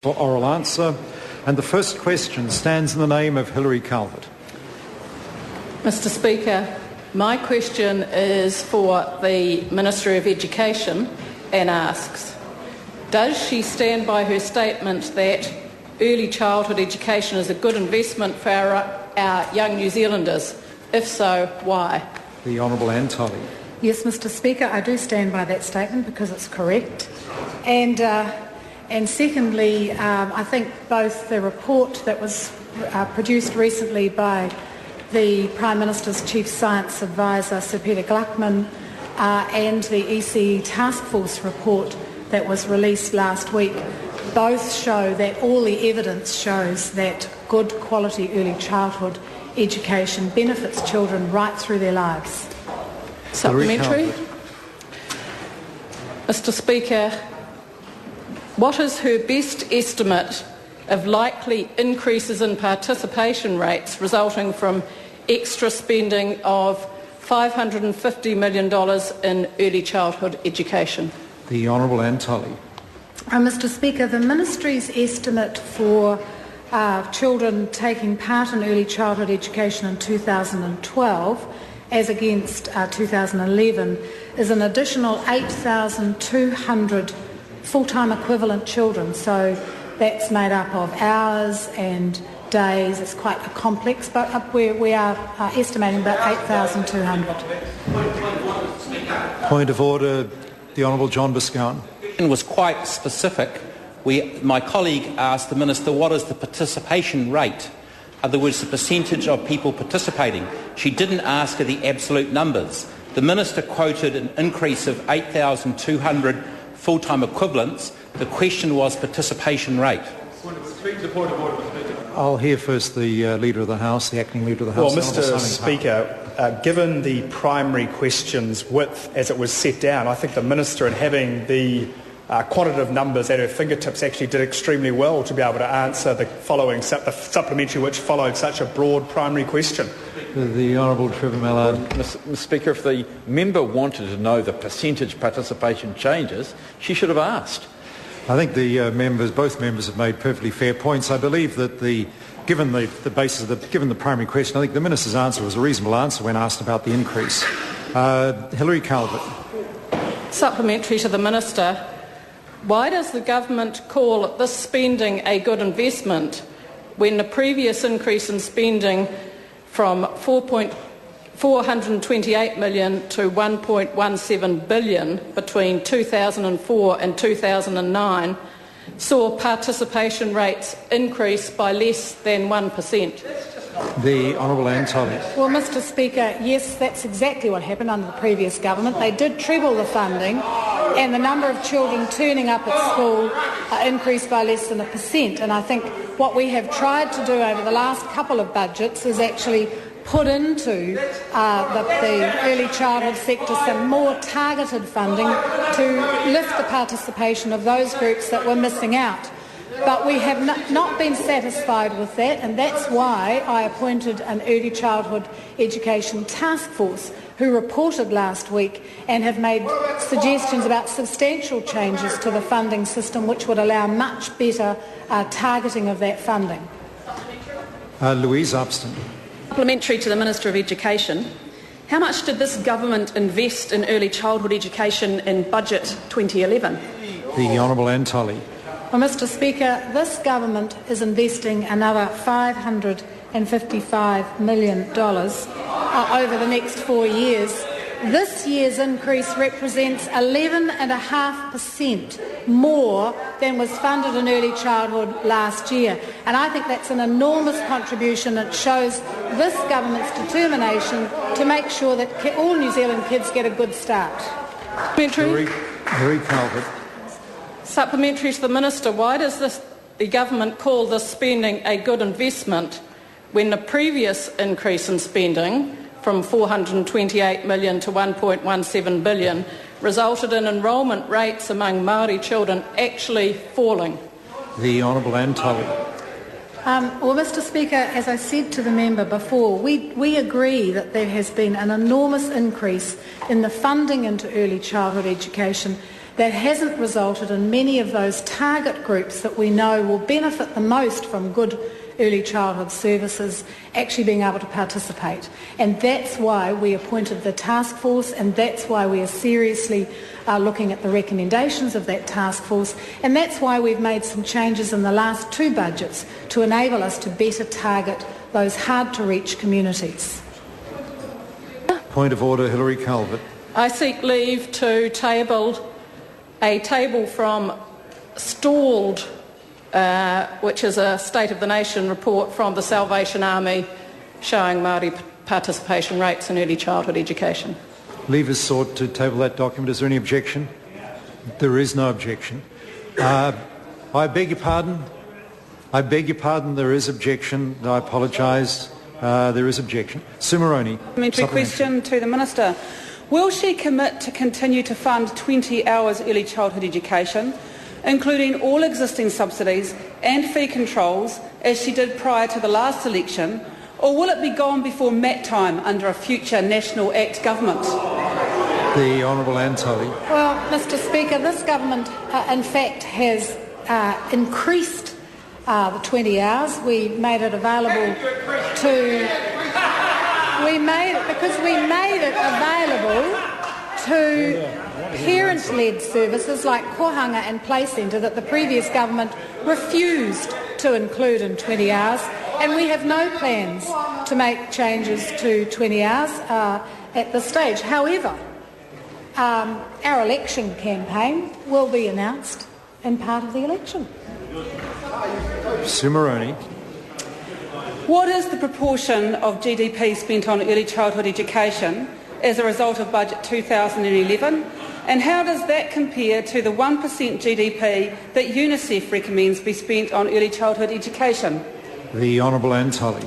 For oral answer. And the first question stands in the name of Hilary Calvert. Mr. Speaker, my question is for the Minister of Education and asks, does she stand by her statement that early childhood education is a good investment for our young New Zealanders? If so, why? The Honourable Anne Tully. Yes, Mr. Speaker, I do stand by that statement because it's correct. And secondly, I think both the report that was produced recently by the Prime Minister's Chief Science Advisor, Sir Peter Gluckman, and the ECE Task Force report that was released last week both show that all the evidence shows that good quality early childhood education benefits children right through their lives. Supplementary. Mr. Speaker, what is her best estimate of likely increases in participation rates resulting from extra spending of $550 million in early childhood education? The Honourable Anne Tully. Mr. Speaker, the Ministry's estimate for children taking part in early childhood education in 2012 as against 2011 is an additional 8,200 full-time equivalent children. So that's made up of hours and days. It's quite complex, but we are estimating about 8,200. Point of order, the Honourable John Biscown. It was quite specific. My colleague asked the Minister, what is the participation rate? In other words, the percentage of people participating. She didn't ask her the absolute numbers. The Minister quoted an increase of 8,200 full-time equivalents. The question was participation rate. I'll hear first the Leader of the House, the Acting Leader of the House. Well, Mr. Speaker, given the primary question's width as it was set down, I think the Minister, in having the quantitative numbers at her fingertips, actually did extremely well to be able to answer the supplementary which followed such a broad primary question. The Honourable Trevor Mallard. Mr. Speaker, if the member wanted to know the percentage participation changes, she should have asked. I think both members have made perfectly fair points. I believe that given the primary question, I think the Minister's answer was a reasonable answer when asked about the increase. Hilary Calvert. Supplementary to the Minister. Why does the government call this spending a good investment when the previous increase in spending from $428 million to $1.17 billion between 2004 and 2009 saw participation rates increase by less than 1%? The Honourable Anne Tully. Well, Mr. Speaker, yes, that's exactly what happened under the previous government. They did treble the funding and the number of children turning up at school increased by less than 1%. And I think what we have tried to do over the last couple of budgets is actually put into the early childhood sector some more targeted funding to lift the participation of those groups that were missing out. But we have not been satisfied with that, and that's why I appointed an early childhood education task force who reported last week and have made suggestions about substantial changes to the funding system which would allow much better targeting of that funding. Louise Upston. Supplementary to the Minister of Education. How much did this government invest in early childhood education in Budget 2011? The Honourable Anne Tully. Well, Mr. Speaker, this government is investing another $555 million over the next 4 years. This year's increase represents 11.5% more than was funded in early childhood last year. And I think that's an enormous contribution. It shows this government's determination to make sure that all New Zealand kids get a good start. Hilary Calvert. Supplementary to the Minister, why does the government call this spending a good investment when the previous increase in spending from $428 million to $1.17 billion resulted in enrolment rates among Māori children actually falling? The Honourable Anne Tully. Well, Mr. Speaker, as I said to the member before, we agree that there has been an enormous increase in the funding into early childhood education, that hasn't resulted in many of those target groups that we know will benefit the most from good early childhood services actually being able to participate. And that's why we appointed the task force, and that's why we are seriously looking at the recommendations of that task force, and that's why we've made some changes in the last 2 budgets to enable us to better target those hard-to-reach communities. Point of order, Hilary Calvert. I seek leave to table a table from Stalled, which is a State of the Nation report from the Salvation Army showing Māori participation rates in early childhood education. Leave is sought to table that document. Is there any objection? There is no objection. I beg your pardon. I beg your pardon. There is objection. I apologise. There is objection. Sumaroni. Supplementary question to the Minister. Will she commit to continue to fund 20 hours early childhood education, including all existing subsidies and fee controls, as she did prior to the last election, or will it be gone before mat time under a future National Act government? The Honourable Anne Tully. Well, Mr Speaker, this government in fact has increased the 20 hours. We made it available to parent-led services like kohanga and play centre that the previous government refused to include in 20 hours, and we have no plans to make changes to 20 hours at this stage. However, our election campaign will be announced in part of the election. Sumaroni. What is the proportion of GDP spent on early childhood education as a result of Budget 2011, and how does that compare to the 1% GDP that UNICEF recommends be spent on early childhood education? The Honourable Anne Tully.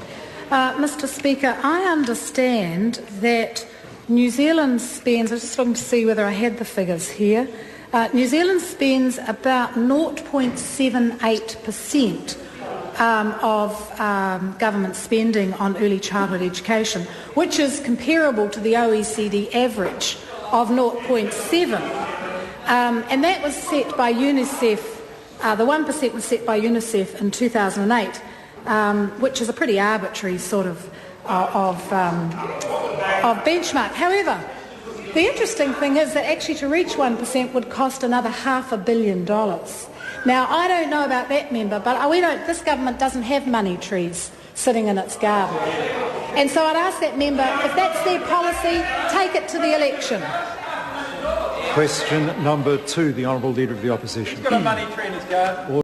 Mr Speaker, I understand that New Zealand spends, I'm just looking to see whether I had the figures here, New Zealand spends about 0.78% of government spending on early childhood education, which is comparable to the OECD average of 0.7. And that was set by UNICEF, the 1% was set by UNICEF in 2008, which is a pretty arbitrary sort of benchmark. However, the interesting thing is that actually to reach 1% would cost another $500 million. Now, I don't know about that member, but this government doesn't have money trees sitting in its garden. And so I'd ask that member, if that's their policy, take it to the election. Question number 2, the Honourable Leader of the Opposition. He's got a money tree in his garden.